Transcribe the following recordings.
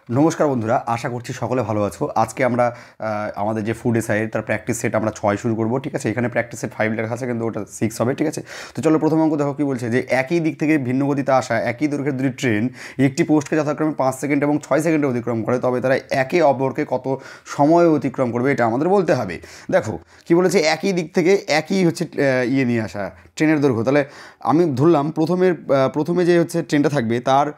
নমস্কার বন্ধুরা, আশা করছি সকলে ভালো আছো। আজকে আমরা আমাদের যে ফুড এসআই তার প্র্যাকটিস সেট আমরা 6 শুরু করব, ঠিক আছে। এখানে প্র্যাকটিস সেট 5 লেখা আছে, কিন্তু ওটা 6 হবে, ঠিক আছে। তো চলো প্রথম অঙ্ক দেখো কি বলছে, যে একই দিক থেকে ভিন্ন গতিতে আসা একই দৈর্ঘ্যের দুটি ট্রেন একটি পোস্টকে যথাক্রমে 5 সেকেন্ড এবং 6 সেকেন্ডে অতিক্রম করে, তবে তারা একে অপরকে কত সময় অতিক্রম করবে এটা আমাদের বলতে হবে। দেখো কি বলেছে, একই দিক থেকে একই হচ্ছে ইয়ে নিয়ে আসা ট্রেনের দৈর্ঘ্য। তাহলে আমি ধরলাম প্রথমে যে হচ্ছে ট্রেনটা থাকবে তার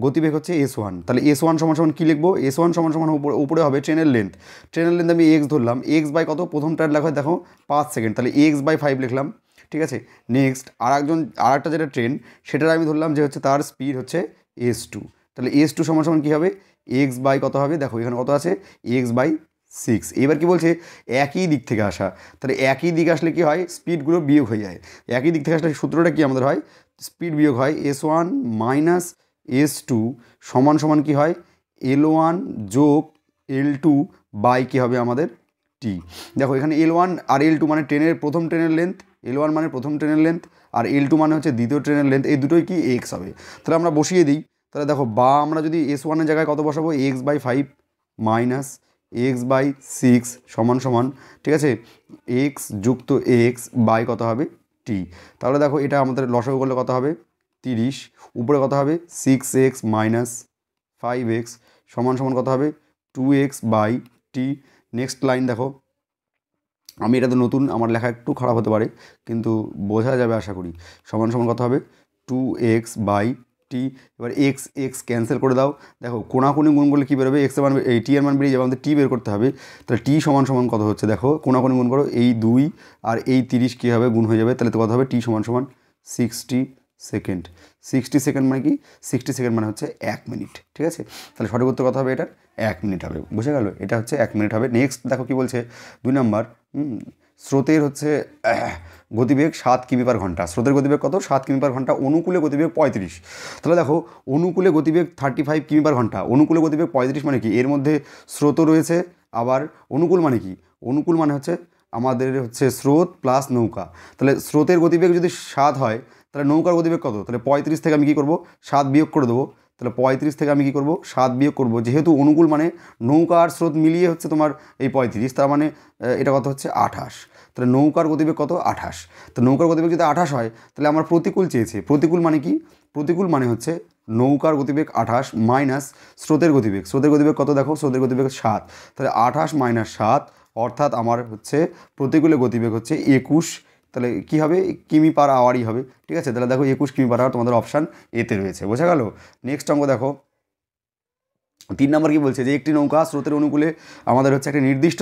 গতিবেগ হচ্ছে S1। তাহলে S1 সমান সমান কী লিখবো? S1 সমান সমান উপরে হবে ট্রেনের লেন্থ। ট্রেনের লেন্থ আমি এক্স ধরলাম, এক্স বাই কত, প্রথমটার লেখা হয় দেখো 5 সেকেন্ড, তাহলে এক্স বাই 5 লিখলাম, ঠিক আছে। নেক্সট আর একটা যেটা ট্রেন, সেটার আমি ধরলাম যে হচ্ছে তার স্পিড হচ্ছে S2। তাহলে S2 সমান সমান কী হবে? এক্স বাই কত হবে, দেখো এখানে কত আছে, এক্স বাই 6। এবার কি বলছে, একই দিক থেকে আসা। তাহলে একই দিক আসলে কি হয়, স্পিডগুলো বিয়োগ হয়ে যায়। একই দিক থেকে আসলে সূত্রটা কি আমাদের হয়, স্পিড বিয়োগ হয় S1 মাইনাস S2 সমান সমান কী হয়, L1 যোগ L2 বাই কী হবে আমাদের টি। দেখো এখানে L1 আর L2 মানে প্রথম ট্রেনের লেন্থ, L1 মানে প্রথম ট্রেনের লেন্থ, আর L2 মানে হচ্ছে দ্বিতীয় ট্রেনের লেন্থ, এই দুটোই কি এক্স হবে। তাহলে আমরা বসিয়ে দিই। তাহলে দেখো আমরা যদি S1 এর জায়গায় কত বসাবো, x by 5 minus x by 6 সমান সমান, ঠিক আছে, এক্স যুক্ত এক্স বাই কত হবে টি। তাহলে দেখো এটা আমাদের লসাগু করলে কত হবে, 30। উপরে কত হবে, 6x মাইনাস 5x সমান সমান কত হবে, 2x by T. Next line দেখো, আমি এটা তো নতুন, আমার লেখা একটু খারাপ হতে পারে, কিন্তু বোঝা যাবে আশা করি। সমান সমান কত হবে, 2x বাই টি। এবার এক্স এক্স ক্যান্সেল করে দাও। দেখো কোনাকুনি গুণ করলে কী বেরোবে, এক্সের মান এই টি এর মান বেরিয়ে যাবে, আমাদের টি বের করতে হবে। তাহলে টি সমান সমান কত হচ্ছে, দেখো কোনাকুনি গুণ করো, এই 2 আর এই 30 কী হবে, গুণ হয়ে যাবে। তাহলে তো কত হবে, টি সমান সমান 60 সেকেন্ড। 60 সেকেন্ড মানে কি, 60 সেকেন্ড মানে হচ্ছে 1 মিনিট, ঠিক আছে। তাহলে সঠিক উত্তর কত হবে, এটার 1 মিনিট হবে। বুঝে গেল, এটা হচ্ছে 1 মিনিট হবে। নেক্সট দেখো কি বলছে, 2 নম্বর, স্রোতের হচ্ছে গতিবেগ 7 কিমি পার ঘন্টা। স্রোতের গতিবেগ কত, 7 কিমি পার ঘন্টা। অনুকূলে গতিবেগ 35। তাহলে দেখো অনুকূলে গতিবেগ 35 কিমি পার ঘন্টা, অনুকূলে গতিবেগ 35 মানে কি, এর মধ্যে স্রোতও রয়েছে। আবার অনুকূল মানে কি, অনুকূল মানে হচ্ছে আমাদের হচ্ছে স্রোত প্লাস নৌকা। তাহলে স্রোতের গতিবেগ যদি 7 হয়, তাহলে নৌকার গতিবেগ কত, তাহলে 35 থেকে আমি কী করবো, 7 বিয়োগ করে দেবো। তাহলে 35 থেকে আমি কী করবো, 7 বিয়োগ করবো। যেহেতু অনুকূল মানে নৌকা আর স্রোত মিলিয়ে হচ্ছে তোমার এই 35, তার মানে এটা কত হচ্ছে 28। তাহলে নৌকার গতিবেগ কত, 28। তো নৌকার গতিবেগ যদি 28 হয়, তাহলে আমার প্রতিকূল চেয়েছে। প্রতিকূল মানে কি, প্রতিকূল মানে হচ্ছে নৌকার গতিবেগ 28 মাইনাস স্রোতের গতিবেগ। স্রোতের গতিবেগ কত, দেখো স্রোতের গতিবেগ 7। তাহলে 28 মাইনাস 7, অর্থাৎ আমার হচ্ছে প্রতিকূলের গতিবেগ হচ্ছে 21। তাহলে কী হবে, কিমি পার আওয়ারই হবে, ঠিক আছে। তাহলে দেখো 21 কিমি পার আওয়ার তোমাদের অপশান এতে রয়েছে। বোঝা গেল। নেক্সট অঙ্ক দেখো, 3 নম্বর কি বলছে, যে একটি নৌকা স্রোতের অনুকূলে আমাদের হচ্ছে একটা নির্দিষ্ট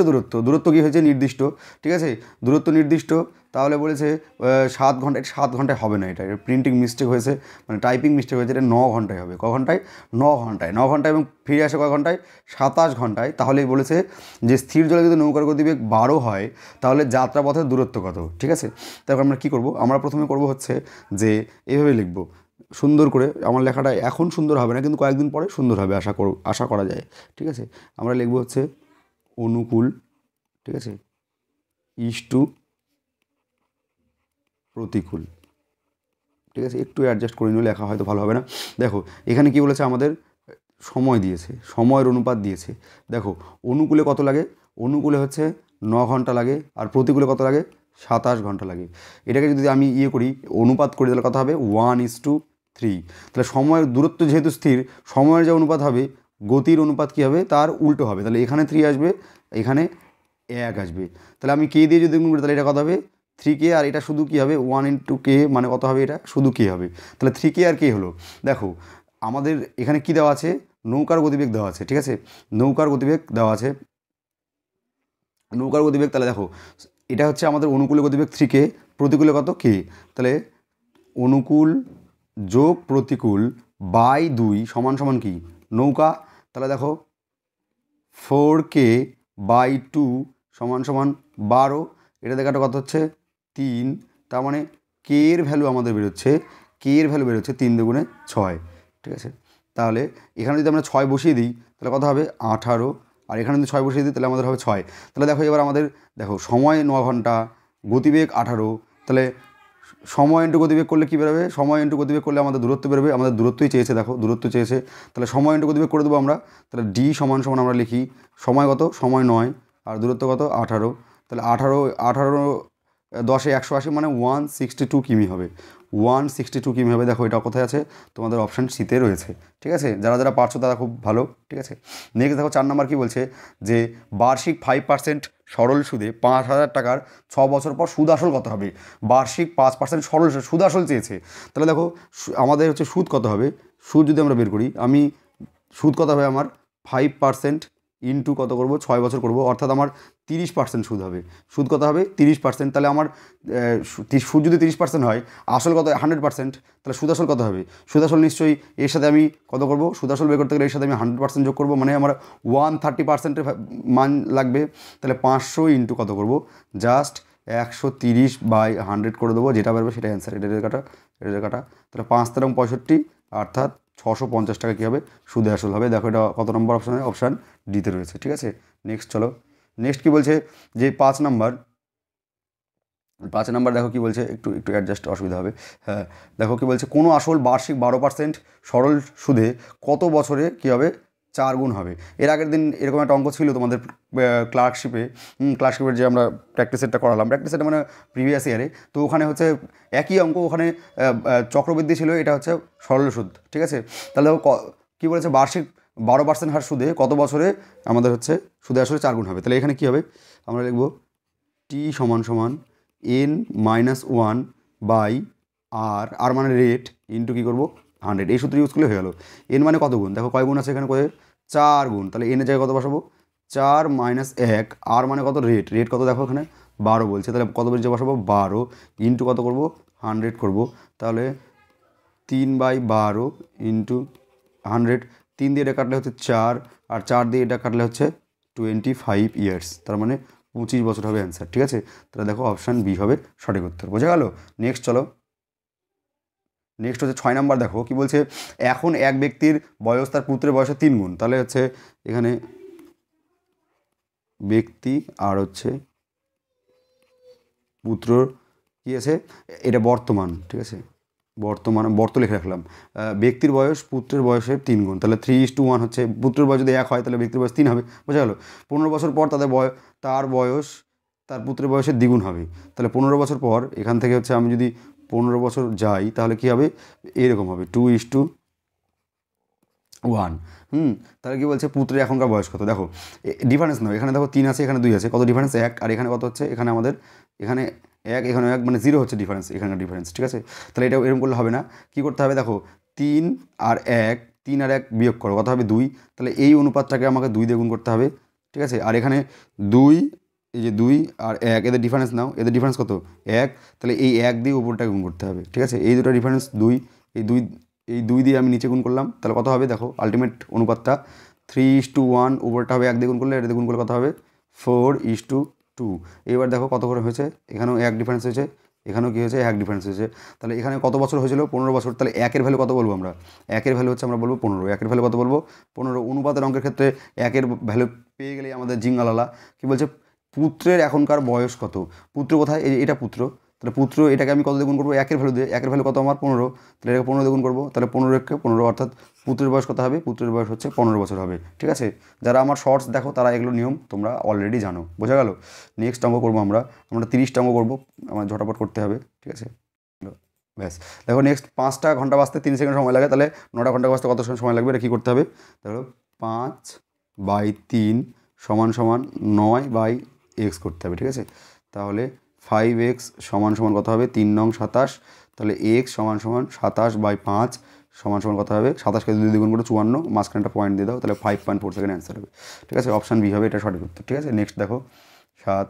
দূরত্ব কী হয়েছে, নির্দিষ্ট, ঠিক আছে, দূরত্ব নির্দিষ্ট। তাহলে বলেছে 7 ঘন্টা, 7 ঘন্টায় হবে না, এটা প্রিন্টিং মিস্টেক হয়েছে, মানে টাইপিং মিস্টেক হয়েছে, এটা 9 ঘন্টায় হবে। ক ঘন্টায়, 9 ঘন্টায়, 9 ঘন্টায়, এবং ফিরে আসে কয় ঘন্টায়, 27 ঘন্টায়। তাহলে বলেছে যে স্থির জলে যদি নৌকার গতিবেগ 12 হয়, তাহলে যাত্রাপথের দূরত্ব কত, ঠিক আছে। তারপর আমরা কী করব, আমরা প্রথমে করব হচ্ছে যে এইভাবে লিখব সুন্দর করে। আমার লেখাটা এখন সুন্দর হবে না, কিন্তু কয়েকদিন পরে সুন্দর হবে আশা করা যায়, ঠিক আছে। আমরা লিখব হচ্ছে অনুকূল, ঠিক আছে, ইস্টু প্রতিকূল, ঠিক আছে। একটু অ্যাডজাস্ট করে নিলে লেখা হয়তো ভালো হবে না। দেখো এখানে কি বলেছে, আমাদের সময় দিয়েছে, সময়ের অনুপাত দিয়েছে। দেখো অনুকূলে কত লাগে, অনুকূলে হচ্ছে 9 ঘন্টা লাগে, আর প্রতিকূলে কত লাগে, 27 ঘন্টা লাগে। এটাকে যদি আমি করি, অনুপাত করি, তাহলে কত হবে, 1:3। তাহলে সময়ের দূরত্ব যেহেতু স্থির, সময়ের যে অনুপাত হবে, গতির অনুপাত কী হবে, তার উল্টো হবে। তাহলে এখানে 3 আসবে, এখানে 1 আসবে। তাহলে আমি কে দিয়ে যদি গুণ করি, তাহলে এটা কত হবে, 3k, আর এটা শুধু কী হবে, 1 × k মানে কত হবে, এটা শুধু কে হবে। তাহলে 3k আর কে হলো। দেখো আমাদের এখানে কি দেওয়া আছে, নৌকার গতিবেগ দেওয়া আছে, ঠিক আছে, নৌকার গতিবেগ দেওয়া আছে, নৌকার গতিবেগ। তাহলে দেখো এটা হচ্ছে আমাদের অনুকূলে গতিবেগ 3k, প্রতিকূলে কত, কে। তাহলে অনুকূল যোগ প্রতিকূল বাই 2 সমান সমান কি, নৌকা। তাহলে দেখো 4k বাই 2 সমান সমান 12। এটা দেখাটা কত হচ্ছে, 3। তার মানে কে এর ভ্যালু আমাদের বেরোচ্ছে, কে এর ভ্যালু বেরোচ্ছে 3 × 6, ঠিক আছে। তাহলে এখানে যদি আমরা 6 বসিয়ে দিই, তাহলে কত হবে, 18। আর এখানে যদি 6 বসিয়ে দিই, তাহলে আমাদের হবে 6। তাহলে দেখো এবার আমাদের দেখো সময় 9 ঘন্টা, গতিবেগ 18, তাহলে সময় ইন্টু গতিবেগ করলে কী বেরোবে, সময় ইন্টু গতিবেগ করলে আমাদের দূরত্ব বেরোবে, আমাদের দূরত্বই চেয়েছে, দেখো দূরত্ব চেয়েছে, তাহলে সময় ইন্টু গতিবেগ করে দেবো আমরা। তাহলে ডি সমান সমান আমরা লিখি সময় কত, সময় 9 আর দূরত্ব কত 18, তাহলে 18 10 180 মানে 162 কিমি হবে, 162 কিমি হবে। দেখো এটা কোথায় আছে, তোমাদের অপশান সিতে রয়েছে, ঠিক আছে। যারা যারা পারছো তারা খুব ভালো, ঠিক আছে। নেক্সট দেখো 4 নম্বর কী বলছে, যে বার্ষিক 5% সরল সুদে 5,000 টাকার 6 বছর পর সুদ আসল কত হবে। বার্ষিক 5% সরল সুদ আসল চেয়েছে, তাহলে দেখো আমাদের হচ্ছে সুদ কত হবে, সুদ যদি আমরা বের করি, আমি সুদ কত হবে আমার 5% ইন্টু কত করব 6 বছর করব, অর্থাৎ আমার 30% সুদ হবে। সুদ কত হবে 30%, তাহলে আমার সুদ যদি 30% হয়, আসল কত 100%, তাহলে সুদ আসল কত হবে, সুদ আসল নিশ্চয়ই এর সাথে আমি কত করব, সুদ আসল বের করতে গেলে এর সাথে আমি 100% যোগ করব, মানে আমার 130% মান লাগবে। তাহলে 500 ইন্টু কত করব, জাস্ট 130/100 করে দেবো, যেটা পারবে সেটা অ্যান্সার। এটা কাটা, এটা কাটা, তাহলে 5 তেরং 65, অর্থাৎ 650 টাকা কী হবে, সুদে আসল হবে। দেখো এটা কত নম্বর অপশানে, অপশান ডিতে রয়েছে, ঠিক আছে। নেক্সট চলো, নেক্সট কী বলছে, যে 5 নাম্বার দেখো কী বলছে, একটু একটু অ্যাডজাস্ট অসুবিধা হবে। হ্যাঁ দেখো কী বলছে, কোনো আসল বার্ষিক 12% সরল সুদে কত বছরে কী হবে 4 গুণ হবে। এর আগের দিন এরকম একটা অঙ্ক ছিল তোমাদের ক্লার্কশিপের যে আমরা প্র্যাকটিস সেটটা করালাম, প্র্যাকটিস সেটটা মানে প্রিভিয়াস ইয়ারে, তো ওখানে হচ্ছে একই অঙ্ক, ওখানে চক্রবৃদ্ধি ছিল, এটা হচ্ছে সরল সুদ, ঠিক আছে। তাহলে কী বলেছে, বার্ষিক 12% হার সুদে কত বছরে আমাদের হচ্ছে সুদে আসলে 4 গুণ হবে। তাহলে এখানে কী হবে, আমরা লিখব টি সমান সমান n-1 বাই আর মানে রেট ইন্টু কী করবো 100, এই সূত্র ইউজ করলে হয়ে গেল। এন মানে কত গুণ, দেখো কয় গুণ আছে এখানে, কয়ে 4 গুণ, তাহলে এনের জায়গায় কত বসাবো 4 - 1, আর মানে কত রেট, রেট কত দেখো এখানে 12 বলছে, তাহলে কত বলছে বসাবো 12 ইন্টু কত করবো 100 করবো, তাহলে 3/12 ইন্টু 100, 3 দিয়ে এটা কাটলে হচ্ছে 4, আর 4 দিয়ে এটা কাটলে হচ্ছে 25 ইয়ার্স, তার মানে 25 বছর হবে অ্যান্সার, ঠিক আছে। তাহলে দেখো অপশান বি হবে সঠিক উত্তর, বোঝা গেল। নেক্সট চলো, নেক্সট হচ্ছে 6 নাম্বার, দেখো কি বলছে, এখন এক ব্যক্তির বয়স তার পুত্রের বয়সে 3 গুণ, তাহলে হচ্ছে এখানে ব্যক্তি আর হচ্ছে পুত্র কী আছে, এটা বর্তমান, ঠিক আছে, বর্ত লিখে রাখলাম। ব্যক্তির বয়স পুত্রের বয়সের 3 গুণ, তাহলে 3:1 হচ্ছে, পুত্রের বয়স যদি 1 হয় তাহলে ব্যক্তির বয়স 3 হবে, বোঝা গেল। 15 বছর পর তার বয়স তার পুত্রের বয়সের দ্বিগুণ হবে, তাহলে 15 বছর পর এখান থেকে হচ্ছে আমি যদি 15 বছর যাই, তাহলে কী হবে, এরকম হবে 2:1। তাহলে কী বলছে, পুত্রের এখনকার বয়স কত, দেখো ডিফারেন্স নাও, এখানে দেখো 3 আছে, এখানে 2 আছে, কত ডিফারেন্স 1, আর এখানে কত হচ্ছে, এখানে আমাদের এখানে 1 এখানে 1 মানে 0 হচ্ছে ডিফারেন্স, এখানকার ডিফারেন্স, ঠিক আছে। তাহলে এটা এরকম করলে হবে না, কী করতে হবে, দেখো 3 আর 1 বিয়োগ করো, কত হবে 2, তাহলে এই অনুপাতটাকে আমাকে 2 দিয়ে গুণ করতে হবে, ঠিক আছে। আর এখানে 2, এই যে 2 আর 1 এদের ডিফারেন্স নাও, এদের ডিফারেন্স কত 1, তাহলে এই 1 দিয়ে উপরটাকে গুণ করতে হবে, ঠিক আছে। এই দুটো ডিফারেন্স 2, এই 2 দিয়ে আমি নিচে গুণ করলাম, তাহলে কত হবে, দেখো আলটিমেট অনুপাতটা 3:1, উপরটা হবে 1 দিয়ে গুণ করলে, এটা দিয়ে গুণ করলে কত হবে 4:2। এবার দেখো কত করে হয়েছে, এখানেও 1 ডিফারেন্স হয়েছে, এখানেও কী হয়েছে 1 ডিফারেন্স হয়েছে, তাহলে এখানে কত বছর হয়েছিল 15 বছর, তাহলে 1-এর ভ্যালু কত বলবো আমরা, 1-এর ভ্যালু হচ্ছে আমরা বলবো 15, 1-এর ভ্যালু কত বলবো 15। অনুপাতের অঙ্কের ক্ষেত্রে 1-এর ভ্যালু পেয়ে গেলেই আমাদের জিঙ্গালালা। কী বলছে, পুত্রের এখনকার বয়স কত, পুত্র কোথায়, এটা পুত্র, তাহলে পুত্র এটাকে আমি কত দিয়ে গুণ করবো 1-এর ভ্যালু দিয়ে, 1-এর ভ্যালু কত আমার 15, তাহলে এটাকে 15 দিয়ে গুণ করবো, তাহলে 15 অর্থাৎ পুত্রের বয়স কত হবে, পুত্রের বয়স হচ্ছে 15 বছর হবে, ঠিক আছে। যারা আমার শর্টস দেখো তারা এগুলো নিয়ম তোমরা অলরেডি জানো, বোঝা গেল। নেক্সট অঙ্ক করবো আমরা 30টা অঙ্ক করবো, আমার ঝটাপট করতে হবে, ঠিক আছে। ব্যাস দেখো, নেক্সট 5টা ঘন্টা বাজতে 3 সেকেন্ড সময় লাগে, তাহলে 9টা ঘন্টা বাজতে কত সময় লাগবে, এটা কী করতে হবে, দেখো 5/3 = 9/x করতে হবে, ঠিক আছে। তাহলে 5x = কত হবে 3 নং 27, তাহলে x = 27/5 = কত হবে, 27কে 2 দিয়ে গুণ করে 54, মাঝখানে একটা পয়েন্ট দিয়ে দাও, তাহলে 5.4 সেকেন্ড অ্যান্সার হবে, ঠিক আছে। অপশান বি হবে এটা সঠিক উত্তর, ঠিক আছে। নেক্সট দেখো 7,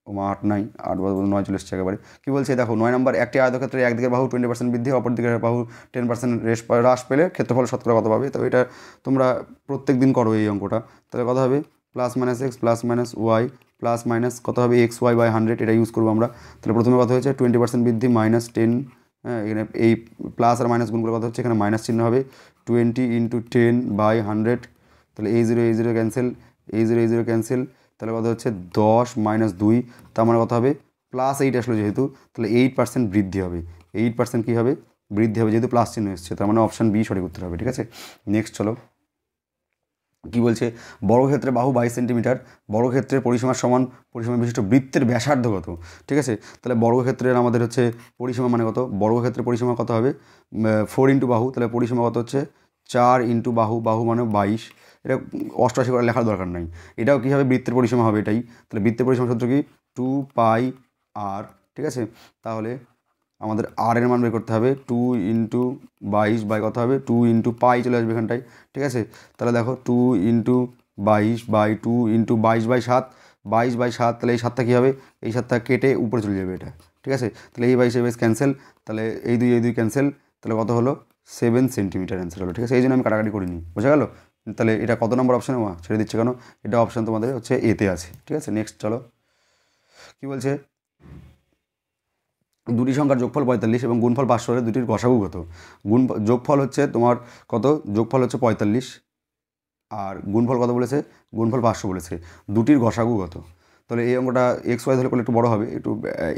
8 নাই, 8 9 চলে এসছে একেবারে। কী বলছে দেখো 9 নম্বর, একটি আয়তক্ষেত্রে একদিকের বাহু 20% বৃদ্ধি, অপর দিকের বাহু 10% হ্রাস পেলে ক্ষেত্রফল শতকরা কত পাবে। তো এটা তোমরা প্রত্যেক দিন করো এই অঙ্কটা, তাহলে কত হবে +-x +-y কত হবে xy/100, এটা ইউজ করবো আমরা। তাহলে প্রথমে কথা হয়েছে 20% বৃদ্ধি -10, হ্যাঁ এখানে এই প্লাস আর মাইনাস গুণগুলো কথা হচ্ছে, এখানে মাইনাস চিহ্ন হবে 20 × 10/100, তাহলে এই 0 ক্যান্সেল, এই 0 ক্যান্সেল, তাহলে কত হচ্ছে 10 - 2, তার মানে কত হবে +8 আসলো যেহেতু, তাহলে 8% বৃদ্ধি হবে। 8% কী হবে? বৃদ্ধি হবে, যেহেতু প্লাস চিহ্ন এসছে, তার মানে অপশান বি সঠিক উত্তর হবে। ঠিক আছে, নেক্সট চলো কি বলছে, বর্গক্ষেত্রে বাহু 22 সেন্টিমিটার, বর্গক্ষেত্রের পরিসীমার সমান পরিসীমা বিশিষ্ট বৃত্তের ব্যাসার্ধ কত? ঠিক আছে, তাহলে বর্গক্ষেত্রের আমাদের হচ্ছে পরিসীমা মানে কত? বর্গক্ষেত্রের পরিসীমা কত হবে? 4 ইন্টু বাহু, তাহলে পরিসীমা কত হচ্ছে 4 ইন্টু বাহু, বাহু মানে 22। এটা 88 করে লেখার দরকার নাই, এটাও কী হবে? বৃত্তের পরিসীমা হবে এটাই। তাহলে বৃত্তের পরিসীমা সূত্র কি? 2πr। ঠিক আছে, তাহলে আমাদের আর এর মান বের করতে হবে 2 ইন্টু 22 বাই কত হবে? 2 ইন্টু পাই চলে আসবে এখানটায়। ঠিক আছে, তাহলে দেখো 2 ইন্টু 22 বাই 2 ইন্টু 22/7, 22/7, তাহলে এই 7টা কী হবে? এই 7টা কেটে উপরে চলে যাবে এটা। ঠিক আছে, তাহলে এই 22 ক্যান্সেল, তাহলে এই দুই ক্যান্সেল, তাহলে কত হলো? 7 সেন্টিমিটার অ্যান্সার হলো। ঠিক আছে, এই জন্য আমি কাটাকাটি করিনি, বোঝা গেল? তাহলে এটা কত নম্বর অপশানে ছেড়ে দিচ্ছে কেন? এটা অপশান তোমাদের হচ্ছে এতে আছে। ঠিক আছে, নেক্সট চলো কী বলছে, দুটি সংখ্যার যোগফল 45 এবং গুণফল 500 হলে দুটির গসাগু কত? যোগফল হচ্ছে তোমার কত? যোগফল হচ্ছে 45 আর গুণফল কত বলেছে? গুণফল 500 বলেছে। দুটির গসাগু কত? তাহলে এই অঙ্কটা XY ধরে করলে একটু বড় হবে, একটু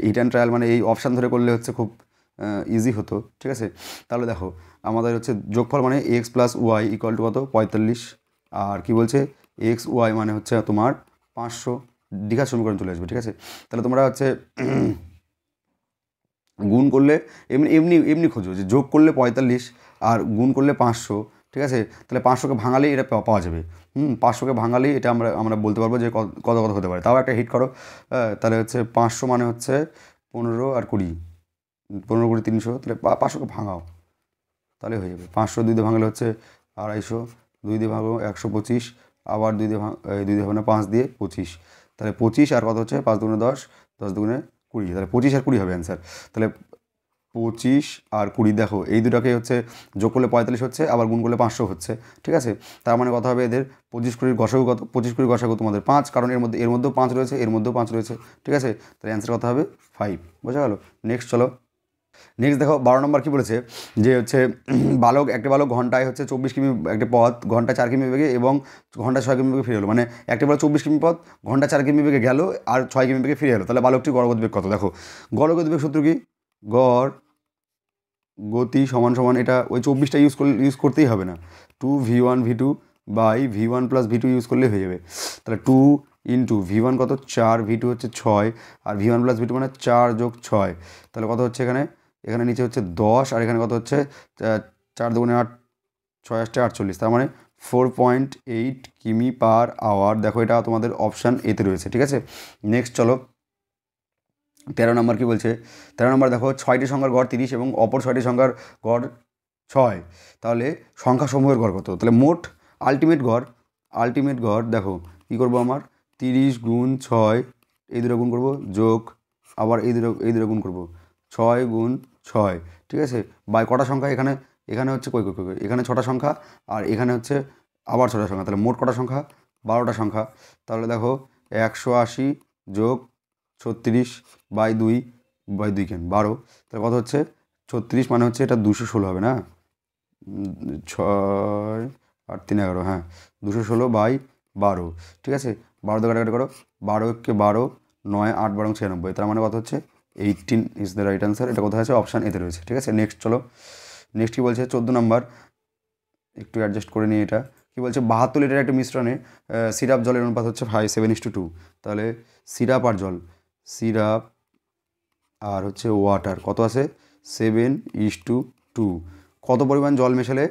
হিট অ্যান্ড ট্রায়াল মানে এই অপশান ধরে করলে হচ্ছে খুব ইজি হতো। ঠিক আছে, তাহলে দেখো আমাদের হচ্ছে যোগফল মানে x + y = কত? 45, আর কি বলছে XY মানে হচ্ছে তোমার 500, দ্বিঘাত সমীকরণ চলে আসবে। ঠিক আছে, তাহলে তোমরা হচ্ছে গুণ করলে এমনি এমনি এমনি খোঁজো যে যোগ করলে 45 আর গুণ করলে 500। ঠিক আছে, তাহলে 500কে ভাঙালেই এটা পাওয়া যাবে। 500কে ভাঙালেই এটা আমরা বলতে পারবো যে কত কত হতে পারে। তাও একটা হিট করো, তাহলে হচ্ছে 500 মানে হচ্ছে 15 আর 20, 15 20 300, তাহলে 500কে ভাঙাও তাহলে হয়ে যাবে। 500 2 দিয়ে ভাঙলে হচ্ছে 250, 2 দিয়ে ভাঙো 125, আবার 2 দিয়ে 2 দিয়ে ভাঙলে 5 দিয়ে 25, তাহলে 25 আর কত হচ্ছে 5 দুগুণে 10, 10 দুগুণে 20, তাহলে 25 আর 20 হবে অ্যান্সার। তাহলে 25 আর 20 দেখো এই দুটাকে হচ্ছে যোগ করলে 45 হচ্ছে, আবার গুণ করলে 500 হচ্ছে। ঠিক আছে, তার মানে কথা হবে এদের 25 20 গসাগু কত? 25 20 গসাগু তোমাদের 5, কারণ এর মধ্যেও 5 রয়েছে, এর মধ্যেও 5 রয়েছে। ঠিক আছে, তাহলে অ্যান্সার কথা হবে 5, বোঝা গেল? নেক্সট চলো, নেক্সট দেখো 12 নম্বর কী বলেছে, যে হচ্ছে একটি বালক ঘন্টায় হচ্ছে 24 কিমি একটি পথ ঘন্টায় 4 কিমি বেগে এবং ঘন্টায় 6 কিমি বেগে ফিরে এলো। মানে একটি বালক 24 কিমি পথ ঘন্টায় 4 কিমি বেগে গেল আর 6 কিমি বেগে ফিরে এলো, তাহলে বালকটির গড় গতিবেগ কত? দেখো গড় গতিবেগ সূত্র কি? গড় গতি সমান সমান এটা ওই 24টা ইউজ করতেই হবে না, 2v1 v2 by v1 + v2 use করলে হয়ে যাবে। তাহলে 2 ইন্টু v1 কত? 4, v2 হচ্ছে 6, আর v1 + v2 মানে 4 + 6, তাহলে কত হচ্ছে এখানে নিচে হচ্ছে 10, আর এখানে কত হচ্ছে 4 দুগুণে 8, 6 8 48, তার মানে 4.8 কিমি/আওয়ার। দেখো এটা তোমাদের অপশান এতে রয়েছে। ঠিক আছে, নেক্সট চলো 13 নম্বর কী বলছে, 13 নম্বর দেখো 6টি সংখ্যার গড় 30 এবং অপর 6টি সংখ্যার গড় 6, তাহলে সংখ্যা সমূহের গড় কত? তাহলে মোট আলটিমেট গড় দেখো কী করবো, আমার 30 গুণ 6 এই দুটো গুণ করবো, যোগ আবার এই দুটো গুণ করবো, 6 গুণ 6। ঠিক আছে, বাই কটা সংখ্যা? এখানে হচ্ছে কই এখানে 6টা সংখ্যা, আর এখানে হচ্ছে আবার 6টা সংখ্যা, তাহলে মোট কটা সংখ্যা? 12টা সংখ্যা। তাহলে দেখো 180 যোগ 36 বাই 2 কেন 12, তাহলে কত হচ্ছে 36 মানে হচ্ছে এটা 216 হবে না? 6 8 3 11, হ্যাঁ 216/12। ঠিক আছে, 12 দিয়ে কাটাকাটি করো, 12 × 12, 9 8 12 96, তার মানে কত হচ্ছে 18 ইজ দ্য রাইট অ্যান্সার। এটা কোথায় আছে? অপশান এতে রয়েছে। ঠিক আছে, নেক্সট চলো, নেক্সট কী বলছে 14 নম্বর, একটু অ্যাডজাস্ট করে নিই। এটা কী বলছে, 72 লিটার একটা মিশ্রণে সিরাপ জলের অনুপাত হচ্ছে 7:2, তাহলে সিরাপ আর হচ্ছে ওয়াটার কত আছে? 7:2। কত পরিমাণ জল মেশালে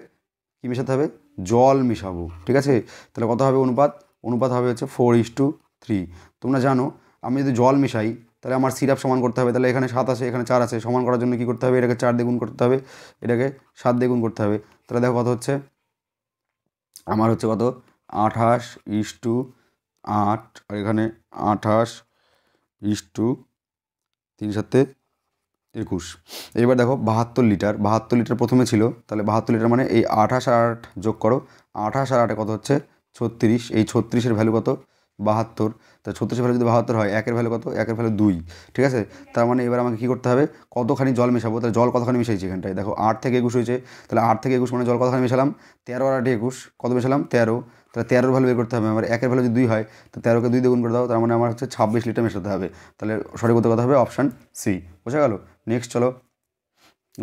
কী মেশাতে হবে? জল মেশাবো। ঠিক আছে, তাহলে কত হবে অনুপাত হবে হচ্ছে 4:3। তোমরা জানো আমি যদি জল মেশাই তাহলে আমার সিরাপ সমান করতে হবে, তাহলে এখানে 7 আছে এখানে 4 আছে, সমান করার জন্য কী করতে হবে? এটাকে 4 দিয়ে গুণ করতে হবে, এটাকে 7 দিয়ে গুণ করতে হবে। তাহলে দেখো কত হচ্ছে, আমার হচ্ছে কত 28:8, আর এখানে 28:3 এবার দেখো 72 লিটার প্রথমে ছিল, তাহলে 72 লিটার মানে এই 28 আর 8 যোগ করো, 28 আর 8 কত হচ্ছে 36, এই 36-এর ভ্যালু কত? 72, তা 36-এর ভ্যালু যদি 72 হয়, 1-এর ভ্যালু কত? 1-এর ভ্যালু 2। ঠিক আছে, তার মানে এবার আমাকে কী করতে হবে? কতখানি জল মেশাবো? তাহলে জল কতখানি মিশাইছি এখানটায় দেখো 8 থেকে 21 হয়েছে, তাহলে 8 থেকে 21 মানে জল কতখানি মেশালাম? 13 আর 8 21, কত মেশালাম? 13, তাহলে 13-এর ভ্যালু বের করতে হবে আমার। 1-এর ভ্যালু যদি 2 হয় তো 13-কে 2 দিয়ে গুণ করে দাও, তার মানে আমার হচ্ছে 26 লিটার মেশাতে হবে। তাহলে সঠিক উত্তর কথা হবে অপশান সি। বোঝা গেল? নেক্সট চলো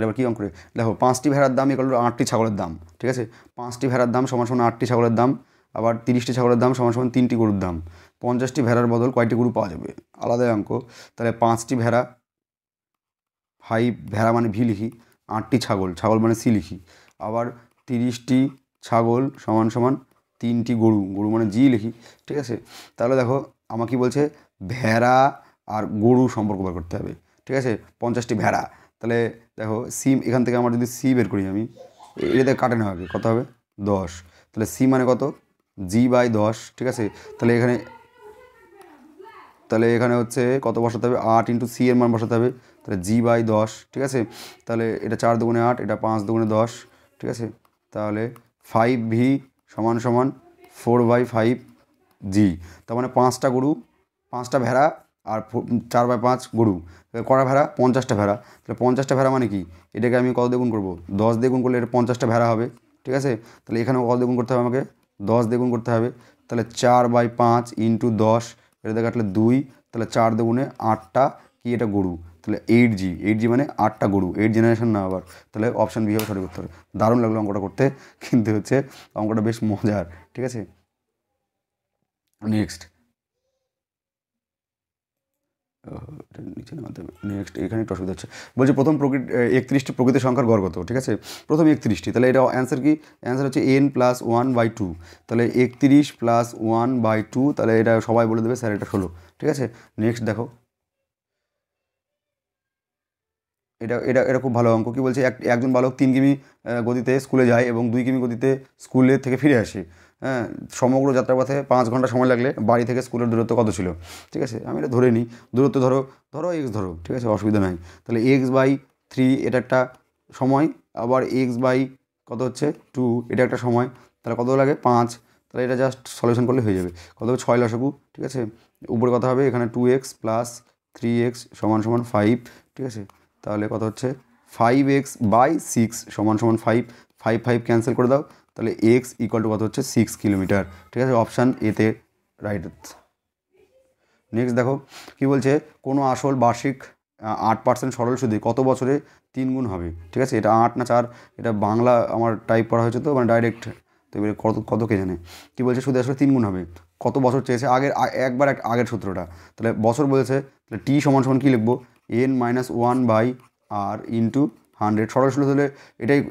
এবার কী অঙ্ক করে দেখো, 5টি ভেড়ার দাম ইকুয়াল টু 8টি ছাগলের দাম। ঠিক আছে, 5টি ভেড়ার দাম সমান সমান 8টি ছাগলের দাম, আবার 30টি ছাগলের দাম সমান সমান 3টি গরুর দাম। 50টি ভেড়ার বদল কয়টি গরু পাওয়া যাবে? আলাদা অঙ্ক। তাহলে 5টি ভেড়া, 5 ভেড়া মানে ভি লিখি, 8টি ছাগল, ছাগল মানে সি লিখি, আবার 30টি ছাগল সমান সমান 3টি গরু, গরু মানে জি লিখি। ঠিক আছে, তাহলে দেখো আমার কি বলছে, ভেড়া আর গরু সম্পর্ক বের করতে হবে। ঠিক আছে, 50টি ভেড়া, তাহলে দেখো সি, এখান থেকে আমার যদি সি বের করি আমি, এটাতে কাটে নেওয়া হবে, কত হবে 10। তাহলে সি মানে কত, জি/10। ঠিক আছে, তাহলে এখানে হচ্ছে কত বসাতে হবে, 8 ইন্টু সি এর মান বসাতে হবে, তাহলে জি/10। ঠিক আছে, তাহলে এটা 4 দুগুণে 8, এটা 5 দুগুণে 10। ঠিক আছে, তাহলে 5v সমান সমান 4/5 জি। তার মানে 5টা গরু, 5টা ভেড়া, আর 4/5 গরু, কটা ভেড়া, 50টা ভেড়া। তাহলে 50টা ভেড়া মানে কি, এটাকে আমি কত দিয়ে গুণ করবো, 10 দিয়ে গুণ করলে এটা 50টা ভেড়া হবে। ঠিক আছে, তাহলে এখানেও কত দিয়ে গুণ করতে হবে আমাকে, 10 দিয়ে গুণ করতে হবে। তাহলে 4/5 ইন্টু 10, এটাতে কাটলে 2, তাহলে 4 দুগুণে 8টা কি, এটা গরু, তাহলে 8g মানে 8টা গরু, 8 জেনারেশন না আবার। তাহলে অপশান বি হবে সঠিক উত্তর। দারুণ লাগলো অঙ্কটা করতে, কিন্তু হচ্ছে অঙ্কটা বেশ মজার। ঠিক আছে, নেক্সট নিচে নামাতে হবে। নেক্সট এখানে একটু অসুবিধা হচ্ছে, বলছে প্রথম 31টি প্রকৃতির সংখ্যার গড় কত? ঠিক আছে, প্রথম 31টি, তাহলে এটা অ্যান্সার কি, অ্যান্সার হচ্ছে n+1/2। তাহলে 31+1/2, তাহলে এটা সবাই বলে দেবে স্যার এটা 16। ঠিক আছে, নেক্সট দেখো, এটা এটা এটা খুব ভালো অঙ্ক। কী বলছে, একজন বালক 3 কিমি গতিতে স্কুলে যায় এবং 2 কিমি গতিতে স্কুলে থেকে ফিরে আসে। হ্যাঁ, সমগ্র যাত্রাপথে 5 ঘন্টা সময় লাগলে বাড়ি থেকে স্কুলের দূরত্ব কত ছিল? ঠিক আছে, আমি এটা ধরে নিই, দূরত্ব ধরো এক্স ধরো। ঠিক আছে, অসুবিধা নাই। তাহলে x/3 এটা একটা সময়, আবার x/ কত হচ্ছে 2 এটা একটা সময়, তাহলে কত লাগে 5। তাহলে এটা জাস্ট সলিউশন করলে হয়ে যাবে, কত হবে 6 লসাগু। ঠিক আছে, উপরে কথা হবে এখানে 2x + 3x সমান সমান 5। ঠিক আছে, তাহলে কত হচ্ছে 5x/6 সমান সমান 5, 5 5 ক্যান্সেল করে দাও, তাহলে x ইকুয়াল টু কত হচ্ছে 6 কিলোমিটার। ঠিক আছে, অপশান এতে রাইট। নেক্সট দেখো কি বলছে, কোনো আসল বার্ষিক 8% সরল সুদে কত বছরে 3 গুণ হবে? ঠিক আছে, এটা 8 না 4, এটা বাংলা আমার টাইপ করা হয়েছে তো মানে ডাইরেক্ট, তো এবারে কত কে জানে কী বলছে, সুদে আসলে 3 গুণ হবে, কত বছর চেয়েছে, আগের সূত্রটা। তাহলে বছর বলেছে, তাহলে টি সমান সমান কী লিখবো, n-1/r ইন্টু 100। সরল সুদ হলে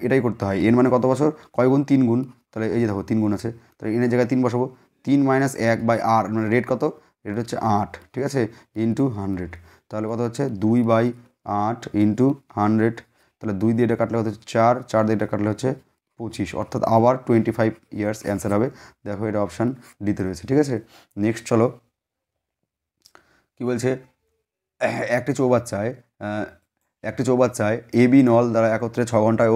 এটাই করতে হয়, n মানে কত বছর, কয় গুণ, 3 গুণ। তাহলে এই যে দেখো 3 গুণ আছে, তাহলে এনের জায়গায় 3 বসাবো, 3 - 1/r মানে রেট কত, এটা হচ্ছে 8। ঠিক আছে, ইন্টু 100, তাহলে কত হচ্ছে 2/8 ইন্টু 100। তাহলে 2 দিয়ে এটা কাটলে হচ্ছে 4, 4 দিয়ে এটা কাটলে হচ্ছে 25, অর্থাৎ আবার 25 ইয়ার্স অ্যান্সার হবে। দেখো এটা অপশান ডিতে রয়েছে। ঠিক আছে, নেক্সট চলো কি বলছে, একটি চৌবাচ্চায় এ বি নল দ্বারা একত্রে 6 ঘন্টায়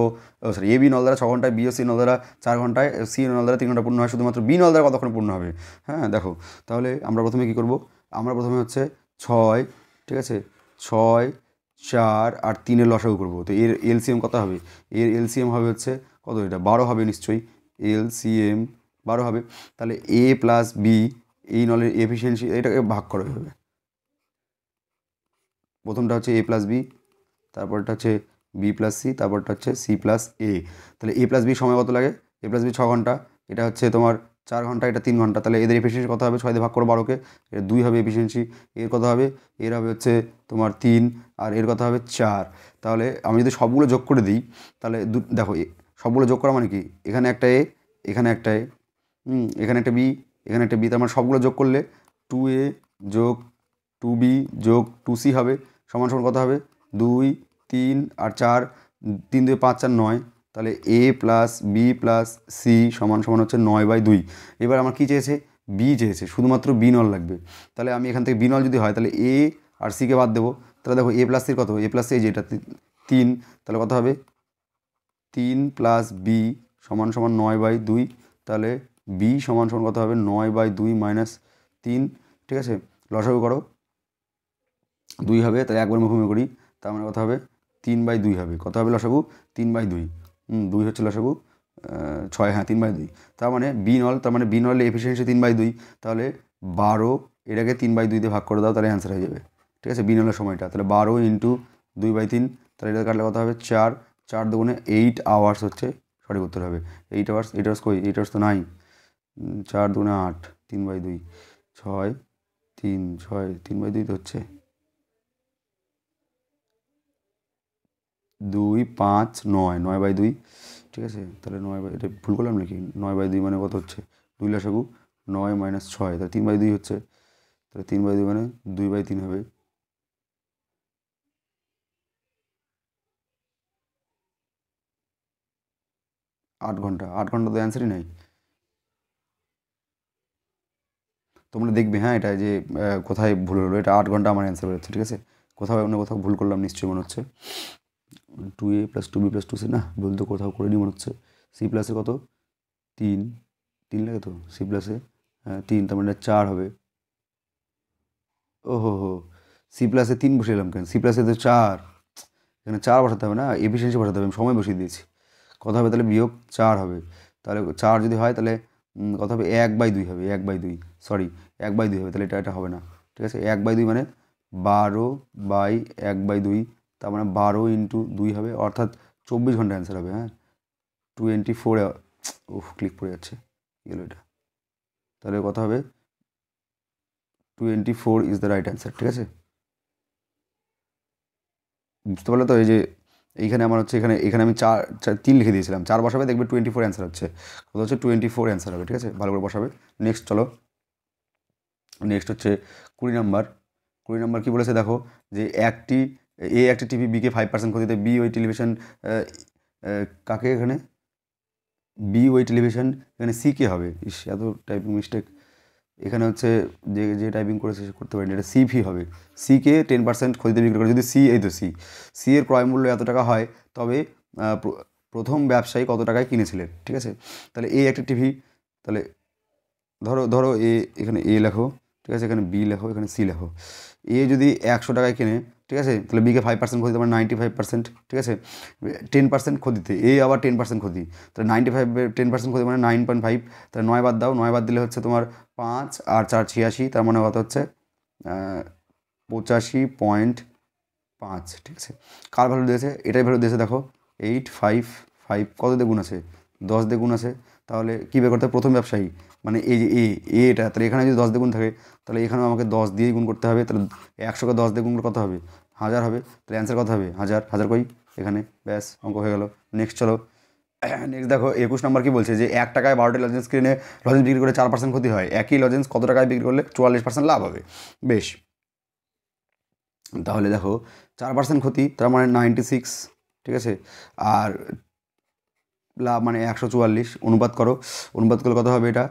এ বি নল দ্বারা 6 ঘন্টায়, বি ও সি নল দ্বারা 4 ঘন্টায়, সি নল দ্বারা 3 ঘন্টা পূর্ণ হয়, শুধুমাত্র বি নল দ্বারা কতক্ষণ পূর্ণ হবে? হ্যাঁ দেখো, তাহলে আমরা প্রথমে কী করব, আমরা প্রথমে হচ্ছে 6, ঠিক আছে, 6, 4 আর 3-এর লসাগু করবো। তো এর এলসিএম কত হবে, এর এলসিএম হবে হচ্ছে কত, এটা 12 হবে নিশ্চয়ই, এলসিএম 12 হবে। তাহলে এ প্লাস বি, এই নলের এফিসিয়েন্সি, এটাকে ভাগ করা হবে। প্রথমটা হচ্ছে a+b, তারপরটা হচ্ছে b+c, তারপরটা হচ্ছে c+a। তাহলে a+b সময় কত লাগে, a+b 6 ঘন্টা, এটা হচ্ছে তোমার 4 ঘন্টা, এটা 3 ঘন্টা। তাহলে এদের এফিসিয়েন্সি কত হবে, 6 দিয়ে ভাগ করো 12কে, এর 2 হবে এফিসিয়েন্সি। এর কত হবে, এর হবে হচ্ছে তোমার 3, আর এর কত হবে 4। তাহলে আমি যদি সবগুলো যোগ করে দিই, তাহলে দেখো সবগুলো যোগ করা মানে কি, এখানে একটা এ, এখানে একটা এ, এখানে একটা বি, এখানে একটা বি, তার মানে সবগুলো যোগ করলে 2a যোগ 2b যোগ 2c হবে, সমান সমান কত হবে 2, 3 আর 4, 3 2 5 4 9। তাহলে a plus b plus c সমান সমান হচ্ছে 9/2। এবার আমার কী চেয়েছে, বি চেয়েছে, শুধুমাত্র বি নল লাগবে। তাহলে আমি এখান থেকে বি নল যদি হয়, তাহলে এ আর সিকে বাদ দেবো। তাহলে দেখো এ প্লাস সির কত, এ প্লাস সি যেটা 3, তাহলে কত হবে 3 প্লাস বি সমান সমান 9/2। তাহলে বি সমান সমান কত হবে, 9/2 মাইনাস 3। ঠিক আছে, লসাগু করো, 2 হবে, তাহলে একবার মুখোমুখি করি, তার মানে কত হবে 3/2 হবে, কত হবে লসাগু 3/2, 2 হচ্ছে লসাগু, ছয়, হ্যাঁ 3/2, তার মানে বি নল, তার মানে বি নলের এফিসিয়েন্সি 3/2, তাহলে 12 এটাকে 3/2 দিয়ে ভাগ করে দাও, তাহলে অ্যান্সার হয়ে যাবে। ঠিক আছে, বি নলের সময়টা, তাহলে 12 ইন্টু 2/3, তাহলে এটা কাটলে কত হবে 4, 4 দুগুণে 8 আওয়ার্স হচ্ছে সঠিক উত্তর হবে। 8 আওয়ার্স, 8 আওয়ার্স কই, 8 আওয়ার্স তো নাই। 4 দুগুণে 8, 3/2, 6, 3, 6, 3/2 তো হচ্ছে 2, 5, 9, 9/2। ঠিক আছে, তাহলে 9 এটা ভুল করলাম নাকি, 9/2 মানে কত হচ্ছে 2 লসাগু 9 - 6, তাহলে 3/2 হচ্ছে, তাহলে 3/2 মানে 2/3 হবে। 8 ঘন্টা, 8 ঘন্টা তো অ্যান্সারই নাই। তোমরা দেখবে হ্যাঁ এটা যে কোথায় ভুল হলো, এটা 8 ঘন্টা আমার অ্যান্সার বেরোচ্ছে। ঠিক আছে, কোথাও অন্য কোথাও ভুল করলাম নিশ্চয়ই মনে হচ্ছে। 2a + 2b + 2c, না ভুল তো কোথাও করিনি মনে হচ্ছে। সি প্লাসে কত 3, 3 লাগে তো সি প্লাসে, হ্যাঁ 3, তার মানে 4 হবে। ও হো, সি প্লাসে 3 বসে এলাম কেন, সি প্লাসে তো 4, এখানে 4 বসাতে হবে না, এফিসিয়েন্সি বসাতে হবে, আমি সময় বসিয়ে দিয়েছি। কত হবে তাহলে বিয়োগ 4 হবে, তাহলে 4 যদি হয় তাহলে কত হবে 1/2 হবে, 1/2, সরি 1/2 হবে, তাহলে এটা হবে না। ঠিক আছে, 1/2 মানে 12/1/2, তার মানে 12 ইন্টু 2 হবে, অর্থাৎ 24 ঘন্টা অ্যান্সার হবে। হ্যাঁ 24, ক্লিক পড়ে যাচ্ছে, কী হলো এটা, তাহলে কত হবে 24 ইজ দ্য রাইট অ্যান্সার। ঠিক আছে, বুঝতে পারলে তো, এই যে এইখানে আমার হচ্ছে, এখানে এখানে আমি 3 লিখে দিয়েছিলাম, 4 বসাবে দেখবে 24 অ্যান্সার হচ্ছে, কত হচ্ছে 24 অ্যান্সার হবে। ঠিক আছে, ভালো করে বসাবে। নেক্সট চলো, নেক্সট হচ্ছে 20 নাম্বার। 20 নাম্বার কী বলেছে দেখো, যে একটি টিভি বিকে 5% ক্ষতিতে, বি ওই টেলিভিশন কাকে এখানে, বি ওই টেলিভিশন এখানে সি কে হবে, ইস এত টাইপিং মিস্টেক এখানে হচ্ছে, যে যে টাইপিং করেছে সে করতে পারেনি, এটা সিভি হবে। সিকে 10% ক্ষতিতে বিক্রি করে, যদি সি, এই তো সি এর ক্রয় মূল্য এত টাকা হয়, তবে প্রথম ব্যবসায়ী কত টাকায় কিনেছিলেন। ঠিক আছে, তাহলে এই একটা টিভি, তাহলে ধরো ধরো এখানে এ লেখো, ঠিক আছে, এখানে বি লেখো, এখানে সি লেখো। এ যদি 100 টাকায় কেনে, ঠিক আছে, তাহলে বিকে 5% ক্ষতিতে, মানে 95%। ঠিক আছে, 10% ক্ষতিতে, এ আবার 10% ক্ষতি, তাহলে 95, 10% ক্ষতি মানে 9.5, তাহলে 9 বাদ দাও, 9 বাদ দিলে হচ্ছে তোমার 5 আর 4 86, তার মানে কত হচ্ছে 85.5। ঠিক আছে, কার ভ্যালু দিয়েছে, এটাই ভ্যালু দিয়েছে দেখো 855, কত দিয়ে গুণ আছে 10 দিয়ে গুণ আছে, তাহলে কী বের করতে হবে, প্রথম ব্যবসায়ী মানে এই যে এটা, তাহলে এখানে যদি 10 দিয়ে গুণ থাকে, তাহলে এখানেও আমাকে 10 দিয়েই গুণ করতে হবে, তাহলে 100কে 10 দিয়ে গুণ করলে কত হবে 1000 হবে, তাহলে অ্যান্সার কত হবে 1000, 1000 কই এখানে, ব্যাস অঙ্ক হয়ে গেল। নেক্সট চলো, নেক্সট দেখো 21 নাম্বার কি বলছে, যে 1 টাকায় 12টি লজেন্স কিনে লজেন্স বিক্রি করে 4% ক্ষতি হয়, একই লজেন্স কত টাকায় বিক্রি করলে 44% লাভ হবে। বেশ, তাহলে দেখো 4% ক্ষতি, তার মানে 96। ঠিক আছে, আর লাভ মানে 144, অনুপাত করো, অনুপাত করলে কত হবে এটা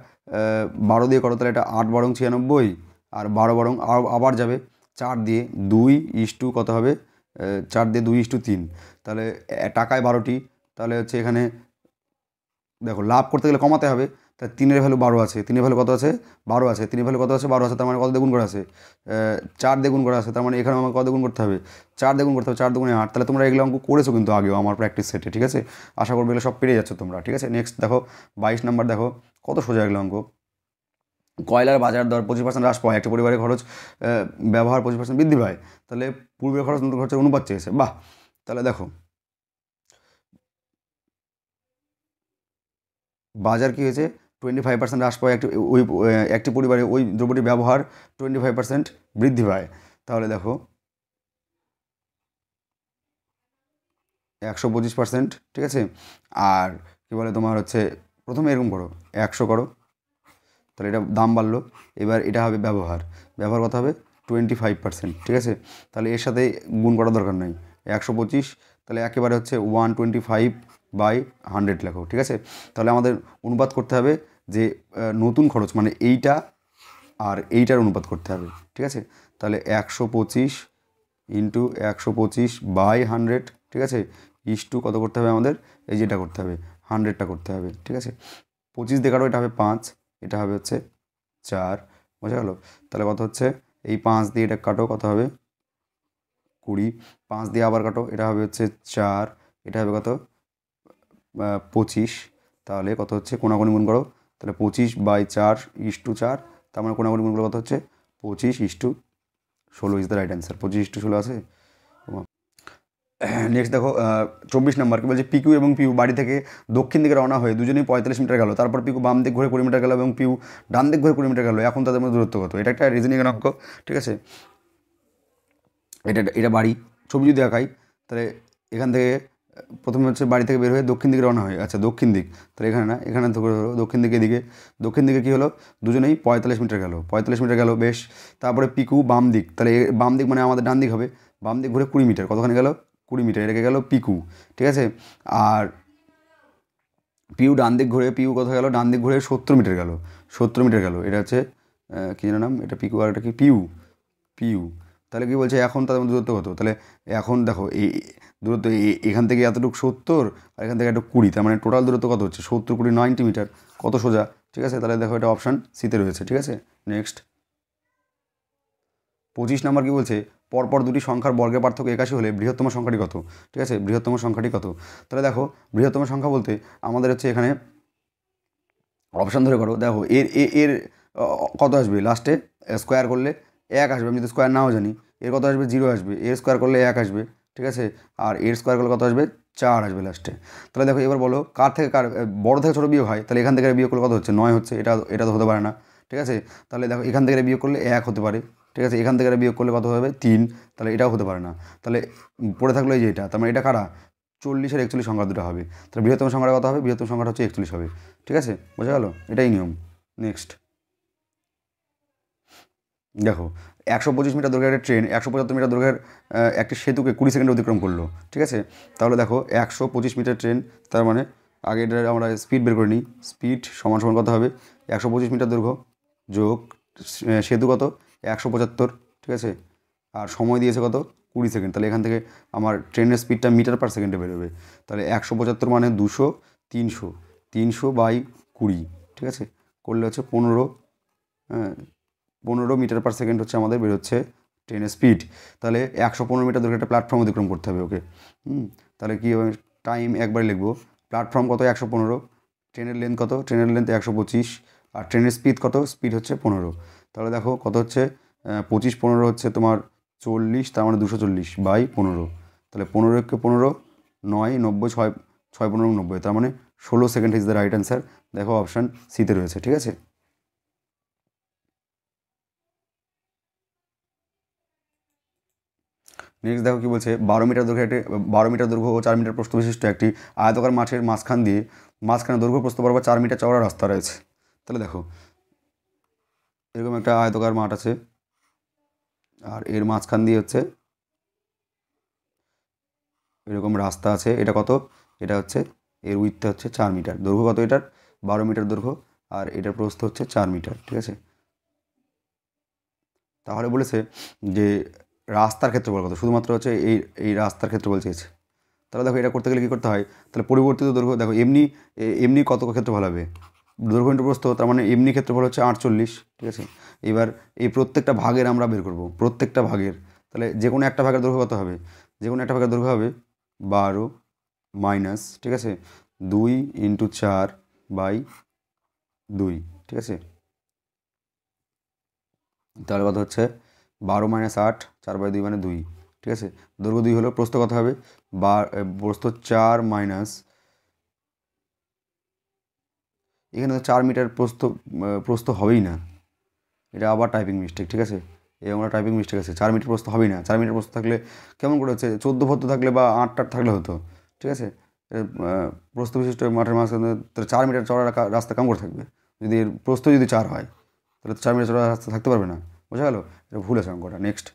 12 দিয়ে করো, তাহলে এটা 8 বরং 96, আর 12 বরং আবার যাবে 4 দিয়ে 2 কত হবে 4 দিয়ে 2:3, তাহলে টাকায় 12টি, তাহলে হচ্ছে এখানে দেখো লাভ করতে গেলে কমাতে হবে, তা 3-এর ভ্যালু 12 আছে, 3-এর ভ্যালু কত আছে 12 আছে, 3-এর ভ্যালু কত আছে 12 আছে, তার মানে কত দ্বিগুণ করা আছে 4 দ্বিগুণ করা আছে, তার মানে এখানে আমাকে কত দ্বিগুণ করতে হবে 4 দ্বিগুণ করতে হবে, 4 দুগুণে 8, তাহলে তোমরা এগুলো অঙ্ক করেছো কিন্তু আগেও আমার প্র্যাকটিস সেটে। ঠিক আছে, আশা করবো এগুলো সব পেরে যাচ্ছ তোমরা। ঠিক আছে, নেক্সট দেখো 22 নাম্বার, দেখো কত সোজা এগুলো অঙ্ক। কয়লার বাজার দর 25% হ্রাস পায়, একটা পরিবারের খরচ ব্যবহার 25% বৃদ্ধি পায়, তাহলে পূর্বের খরচ নতুন খরচের অনুপাত চেয়েছে। বাহ, তাহলে দেখো বাজার কী হয়েছে 25% হ্রাস পায়, একটি পরিবারে ওই দ্রব্যটির ব্যবহার 25% বৃদ্ধি পায়, তাহলে দেখো 125%। ঠিক আছে, আর কী বলে তোমার হচ্ছে, প্রথমে এরকম করো 100 করো, তাহলে এটা দাম বাড়লো, এবার এটা হবে ব্যবহার, ব্যবহার কত হবে 25%। ঠিক আছে, তাহলে এর সাথে গুণ করার দরকার নেই, 125, তাহলে একেবারে হচ্ছে 125/100 লেখো। ঠিক আছে, তাহলে আমাদের অনুপাত করতে হবে, যে নতুন খরচ মানে এইটা আর এইটার অনুপাত করতে হবে। ঠিক আছে, তাহলে 125 ইন্টু 125/100। ঠিক আছে, কত করতে হবে আমাদের, এই যেটা করতে হবে 100টা করতে হবে। ঠিক আছে, 25 দিয়ে কাটো, এটা হবে 5, এটা হবে হচ্ছে 4, বোঝা গেল। তাহলে কত হচ্ছে, এই 5 দিয়ে এটা কাটো, কত হবে 20, 5 দিয়ে আবার কাটো, এটা হবে হচ্ছে 4, এটা হবে কত 25, তাহলে কত হচ্ছে, কোনাকুনি গুণ করো, তাহলে 25/4:4, তার মানে কোনাকুনি গুণ করলে কত হচ্ছে 25:16 ইজ দ্য রাইট অ্যান্সার। 25:16 আছে। নেক্সট দেখো 24 নম্বর কি বলছে, পিকু এবং পিউ বাড়ি থেকে দক্ষিণ দিকে রওনা হয়ে দুজনেই 45 মিটার গেল। তারপর পিকু বাম দিক ঘুরে 20 মিটার গেল এবং পিউ ডান দিক ঘুরে 20 মিটার গেল। এখন তাদের মধ্যে দূরত্ব কত? এটা একটা রিজনিংয়ের অঙ্ক, ঠিক আছে। এটা বাড়ি, ছবি যদি আঁকাই তাহলে এখান থেকে প্রথমে হচ্ছে বাড়ি থেকে বের হয়ে দক্ষিণ দিকে রওনা হয়। আচ্ছা দক্ষিণ দিক, তাহলে এখানে না, এখানে তো দক্ষিণ দিকে এদিকে, দক্ষিণ দিকে কী হলো, দুজনেই 45 মিটার গেল, 45 মিটার গেল, বেশ। তারপরে পিকু বাম দিক, তাহলে বাম দিক মানে আমাদের ডান দিক হবে, বাম দিক ঘুরে 20 মিটার, কতখানি গেল 20 মিটার, এটাকে গেল পিকু, ঠিক আছে। আর পিউ ডান দিক ঘুরে, পিউ কোথায় গেল, ডান দিক ঘুরে 70 মিটার গেল, 70 মিটার গেল। এটা হচ্ছে কী যেন নাম, এটা পিকু আর এটা কি পিউ, পিউ। তাহলে কি বলছে এখন তাদের মধ্যে দূরত্ব কত? তাহলে এখন দেখো এই দূরত্ব এখান থেকে এতটুকু 70 আর এখান থেকে একটু 20, তার মানে টোটাল দূরত্ব কত হচ্ছে 70 20 90 মিটার, কত সোজা, ঠিক আছে। তাহলে দেখো এটা অপশান সিতে রয়েছে, ঠিক আছে। নেক্সট 25 নম্বর কী বলছে, পরপর দুটি সংখ্যার বর্গের পার্থক্য 81 হলে বৃহত্তম সংখ্যাটি কত? ঠিক আছে, বৃহত্তম সংখ্যাটি কত? তাহলে দেখো বৃহত্তম সংখ্যা বলতে আমাদের হচ্ছে এখানে অপশান ধরে করো, দেখো এর এর কত আসবে লাস্টে, স্কোয়ার করলে 1 আসবে, আমি যদি স্কোয়ার নাও জানি, এর কত আসবে 0 আসবে, এর স্কোয়ার করলে 1 আসবে, ঠিক আছে। আর এর স্কোয়ার করলে কত আসবে 4 আসবে লাস্টে। তাহলে দেখো এবার বলো কার থেকে কার বড় থেকে ছোটো বিয়োগ হয়, তাহলে এখান থেকে বিয়োগ করলে কত হচ্ছে 9 হচ্ছে, এটা তো হতে পারে না, ঠিক আছে। তাহলে দেখো এখান থেকে বিয়োগ করলে 1 হতে পারে, ঠিক আছে, এখান থেকে বিয়োগ করলে কত হবে 3, তাহলে এটাও হতে পারে না। তাহলে পড়ে থাকলো এই যে এটা, তার মানে এটা কারা 40 আর 41 সংখ্যা দুটো হবে। তাহলে বৃহত্তম সংখ্যাটা কত হবে, বৃহত্তম সংখ্যাটা হচ্ছে 41 হবে, ঠিক আছে, বোঝা গেল, এটাই নিয়ম। নেক্সট দেখো 125 মিটার দৈর্ঘ্যের একটা ট্রেন 175 মিটার দৈর্ঘ্যের একটি সেতুকে 20 সেকেন্ডে অতিক্রম করলো, ঠিক আছে। তাহলে দেখো 125 মিটার ট্রেন, তার মানে আগে এটা আমরা স্পিড বের করে নিই, স্পিড সমান সমান কত হবে 125 মিটার দৈর্ঘ্য যোগ সেতু কত 175, ঠিক আছে। আর সময় দিয়েছে কত 20 সেকেন্ড, তাহলে এখান থেকে আমার ট্রেনের স্পিডটা মিটার পার সেকেন্ডে বেরোবে। তাহলে 175 মানে 200, 300, 300/20, ঠিক আছে, করলে হচ্ছে 15, হ্যাঁ 15 মিটার পার সেকেন্ড হচ্ছে আমাদের বেরোচ্ছে ট্রেনের স্পিড। তাহলে 115 মিটার দৈর্ঘ্যের একটা প্ল্যাটফর্ম অতিক্রম করতে হবে ওকে। তাহলে কী হবে, টাইম একবারে লিখবো, প্ল্যাটফর্ম কত 115, ট্রেনের লেন্থ কত, ট্রেনের লেন্থ 125, আর ট্রেনের স্পিড কত, স্পিড হচ্ছে 15। তাহলে দেখো কত হচ্ছে 25 15 হচ্ছে তোমার 40, তার মানে 240/15। তাহলে 15 15, 9 90, 6 6 15 90, তার মানে 16 second is the right answer. দেখো অপশান সিতে রয়েছে, ঠিক আছে। নেক্সট দেখো কী বলছে, 12 মিটার দৈর্ঘ্য 12 মিটার দৈর্ঘ্য ও 4 মিটার প্রস্থ বিশিষ্ট একটি আয়তকার মাঠের মাঝখানে দৈর্ঘ্য প্রস্থ বরাবর 4 মিটার চওড়া রাস্তা রয়েছে। তাহলে দেখো এরকম একটা আয়তকার মাঠ আছে, আর এর মাঝখান দিয়ে হচ্ছে এরকম রাস্তা আছে, এটা কত, এটা হচ্ছে এর উইথটা হচ্ছে 4 মিটার, দৈর্ঘ্য কত এটার 12 মিটার দৈর্ঘ্য, আর এটার প্রস্থ হচ্ছে 4 মিটার, ঠিক আছে। তাহলে বলেছে যে রাস্তার ক্ষেত্রফল কত, শুধুমাত্র হচ্ছে এই রাস্তার ক্ষেত্রফল চেয়েছে। তাহলে দেখো এটা করতে গেলে কী করতে হয়, তাহলে পরিবর্তিত দৈর্ঘ্য দেখো এমনি কত ক্ষেত্রফল হবে, দৈর্ঘ্য ইন্টু প্রস্থ, তার মানে এমনি ক্ষেত্রফল হচ্ছে 48, ঠিক আছে। এবার এই প্রত্যেকটা ভাগের আমরা বের করব, প্রত্যেকটা ভাগের, তাহলে যে কোনো একটা ভাগের দৈর্ঘ্য কত হবে, যে কোনো একটা ভাগের দৈর্ঘ্য হবে 12 মাইনাস, ঠিক আছে, 2 × 4/2, ঠিক আছে। তাহলে কত হচ্ছে 12 - 8, 4/2 মানে 2, ঠিক আছে। দৈর্ঘ্য 2 হলো, প্রস্থ কত হবে প্রস্থ 4 মাইনাস, এখানে তো 4 মিটার প্রস্থ হবেই না, এটা আবার টাইপিং মিস্টেক, ঠিক আছে, এই আমরা টাইপিং মিস্টেক আছে, 4 মিটার প্রস্থ হবেই না। 4 মিটার প্রস্থ থাকলে কেমন করে হচ্ছে 14 ভর্ত থাকলে বা 8 টাট থাকলে হতো, ঠিক আছে। প্রস্থ বিশিষ্ট মাঠের মাঝখানে তাহলে 4 মিটার চওড়া রাস্তা কেমন করে থাকবে, যদি এর প্রস্থ যদি 4 হয় তাহলে তো 4 মিটার চওড়া রাস্তা থাকতে পারবে না, বোঝা গেল, এটা ভুল আছে অঙ্কটা। নেক্সট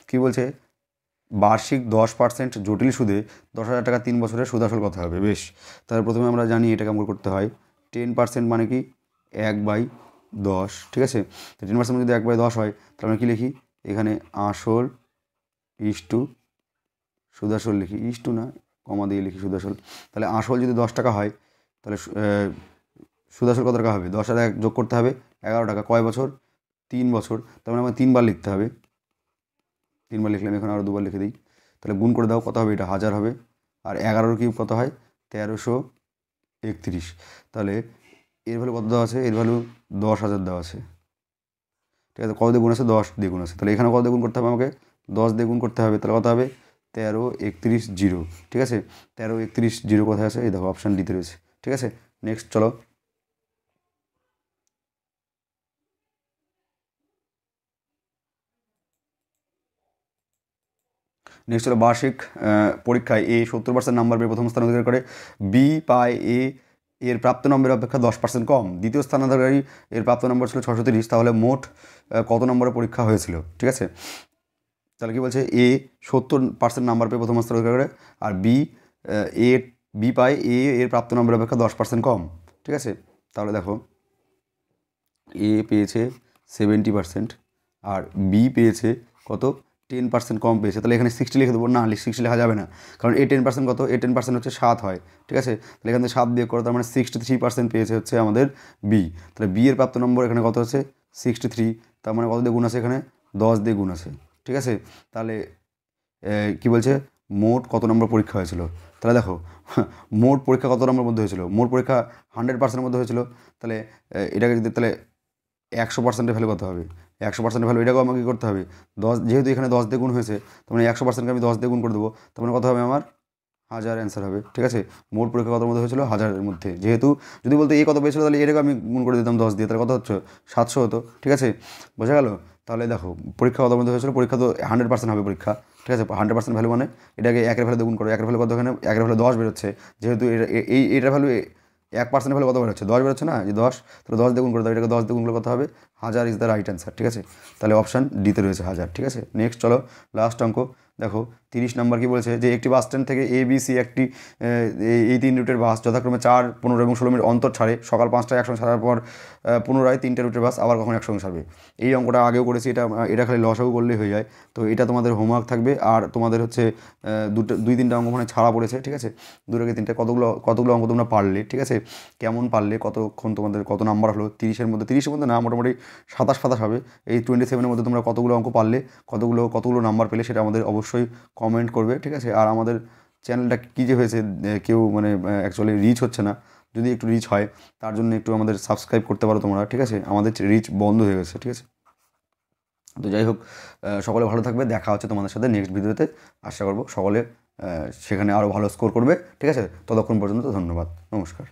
কী বলছে, বার্ষিক 10% জটিল সুদে 10,000 টাকা 3 বছরের সুদ আসল কথা হবে, বেশ। তাহলে প্রথমে আমরা জানি এটা কেমন করতে হয়, 10% মানে কি 1/10, ঠিক আছে। তো 10% যদি 1/10 হয় তাহলে আমরা কী লিখি, এখানে আসল ইস্টু সুদাসল লিখি, ইস্টু না কমা দিয়ে লিখি সুদাসল। তাহলে আসল যদি 10 টাকা হয় তাহলে সুদাসল কত টাকা হবে, 10 আর 1 যোগ করতে হবে 11 টাকা, কয় বছর 3 বছর, তার মানে আমার 3 বার লিখতে হবে, 3 বার লিখলাম, এখন আরও 2 বার লিখে দিই। তাহলে গুণ করে দাও কত হবে, এটা 1000 হবে, আর 11 কিউব কত হয় 1331। তাহলে এর ভ্যালু কত দেওয়া আছে? এর ভ্যালু 10,000 দেওয়া আছে, ঠিক আছে। কত দিয়ে গুণ আছে? 10 দিয়ে গুণ আছে। তাহলে এখানে কত দিয়ে গুণ করতে হবে আমাকে? 10 দিয়ে গুণ করতে হবে। তাহলে কত হবে? 1331 ঠিক আছে। 1331 কোথায় আছে? এই দেখো অপশান ডিতে রয়েছে, ঠিক আছে। নেক্সট চলো, নেক্সট হলো বার্ষিক পরীক্ষায় এ 70% নাম্বার পেয়ে প্রথম স্থান অধিকার করে, বি পায় এর প্রাপ্ত নম্বরের অপেক্ষা 10% কম। দ্বিতীয় স্থানাধিকারী এর প্রাপ্ত নম্বর ছিল 630। তাহলে মোট কত নম্বরের পরীক্ষা হয়েছিল, ঠিক আছে। তাহলে কী বলছে? এ 70% নাম্বার পেয়ে প্রথম স্থান অধিকার করে, আর এ বি পায় এর প্রাপ্ত নম্বরের অপেক্ষা 10% কম, ঠিক আছে। তাহলে দেখো এ পেয়েছে 70% আর বি পেয়েছে কত? 10% কম পেয়েছে। তাহলে এখানে 60 লিখে দেবো? না, 60 লেখা যাবে না, কারণ এ 10% কত? এ 10% হচ্ছে 7 হয়, ঠিক আছে। তাহলে এখান থেকে 7 দিয়ে করো, তার মানে 63% পেয়েছে হচ্ছে আমাদের বি। তাহলে বি এর প্রাপ্ত নম্বর এখানে কত হচ্ছে? 63। তার মানে কত দিয়ে গুণ আছে এখানে? 10 দিয়ে গুণ আছে, ঠিক আছে। তাহলে কী বলছে? মোট কত নম্বর পরীক্ষা হয়েছিল? তাহলে দেখো মোট পরীক্ষা কত নম্বরের মধ্যে হয়েছিল? মোট পরীক্ষা 100%-এর মধ্যে হয়েছিল। তাহলে এটাকে যদি, তাহলে 100%-এর ভ্যালু কত হবে? 100%-এর ভ্যালু এটাকেও আমাকে কী করতে হবে? 10, যেহেতু এখানে 10 দিয়ে গুণ হয়েছে, তার মানে 100%-কে আমি 10 দিয়ে গুণ করে দেবো। তার মানে কত হবে আমার? 1000 অ্যান্সার হবে, ঠিক আছে। মোট পরীক্ষা কতর মধ্যে হয়েছিল? 1000-এর মধ্যে। যেহেতু যদি বলতো এ কত পেয়েছিল, তাহলে এটাকে আমি গুণ করে দিতাম 10 দিয়ে, তাহলে কত হচ্ছে? 700 হতো, ঠিক আছে। বোঝা গেল? তাহলে দেখো পরীক্ষা কতর মধ্যে হয়েছিল? পরীক্ষা তো 100% হবে পরীক্ষা, ঠিক আছে। 100% ভ্যালু মানে এটাকে 1-এর ভ্যালু দিয়ে গুণ করো। 1-এর ভ্যালু কত? এখানে 1-এর ভ্যালু 10 বেরোচ্ছে, যেহেতু এটার ভ্যালু 1% ভ্যালু কত বেরোচ্ছে? 10 বেরোচ্ছে না, যে 10। তাহলে 10 দিয়ে গুণ করে দাও, এটাকে 10 দিয়ে গুণ করলে কত হবে? 1000 ইজ দ্য রাইট অ্যান্সার, ঠিক আছে। তাহলে অপশান ডিতে রয়েছে 1000, ঠিক আছে। নেক্সট চলো, লাস্ট অঙ্ক দেখো 30 নম্বর কি বলেছে? যে একটি বাস স্ট্যান্ড থেকে এ বি সি একটি এই 3 রুটের বাস যথাক্রমে 4, 15 এবং 16 মিনিট অন্তর ছাড়ে। সকাল 5টায় একসঙ্গে ছাড়ার পর পুনরায় 3টে রুটের বাস আবার কখন একসঙ্গে ছাড়বে? এই অঙ্কটা আগেও করেছি, এটা খালি লসাগু করলেই হয়ে যায়। তো এটা তোমাদের হোমওয়ার্ক থাকবে। আর তোমাদের হচ্ছে 2-3টা অঙ্ক মানে ছাড়া পড়েছে, ঠিক আছে। 2 থেকে 3টে কতগুলো অঙ্ক তোমরা পারলে, ঠিক আছে। কেমন পারলে, কতক্ষণ তোমাদের কত নাম্বার হলো? 30-এর মধ্যে না, মোটামুটি 27 হবে। এই 27-এর মধ্যে তোমরা কতগুলো অঙ্ক পারলে, কতগুলো নাম্বার পেলে, সেটা আমাদের অবশ্যই কমেন্ট করবে, ঠিক আছে। আর আমাদের চ্যানেলটা কী যে হয়েছে, কেউ মানে অ্যাকচুয়ালি রিচ হচ্ছে না। যদি একটু রিচ হয়, তার জন্য একটু আমাদের সাবস্ক্রাইব করতে পারো তোমরা, ঠিক আছে। আমাদের রিচ বন্ধ হয়ে গেছে, ঠিক আছে। তো যাই হোক, সকলে ভালো থাকবে। দেখা হচ্ছে তোমাদের সাথে নেক্সট ভিডিওতে। আশা করবো সকলে সেখানে আরও ভালো স্কোর করবে, ঠিক আছে। ততক্ষণ পর্যন্ত ধন্যবাদ, নমস্কার।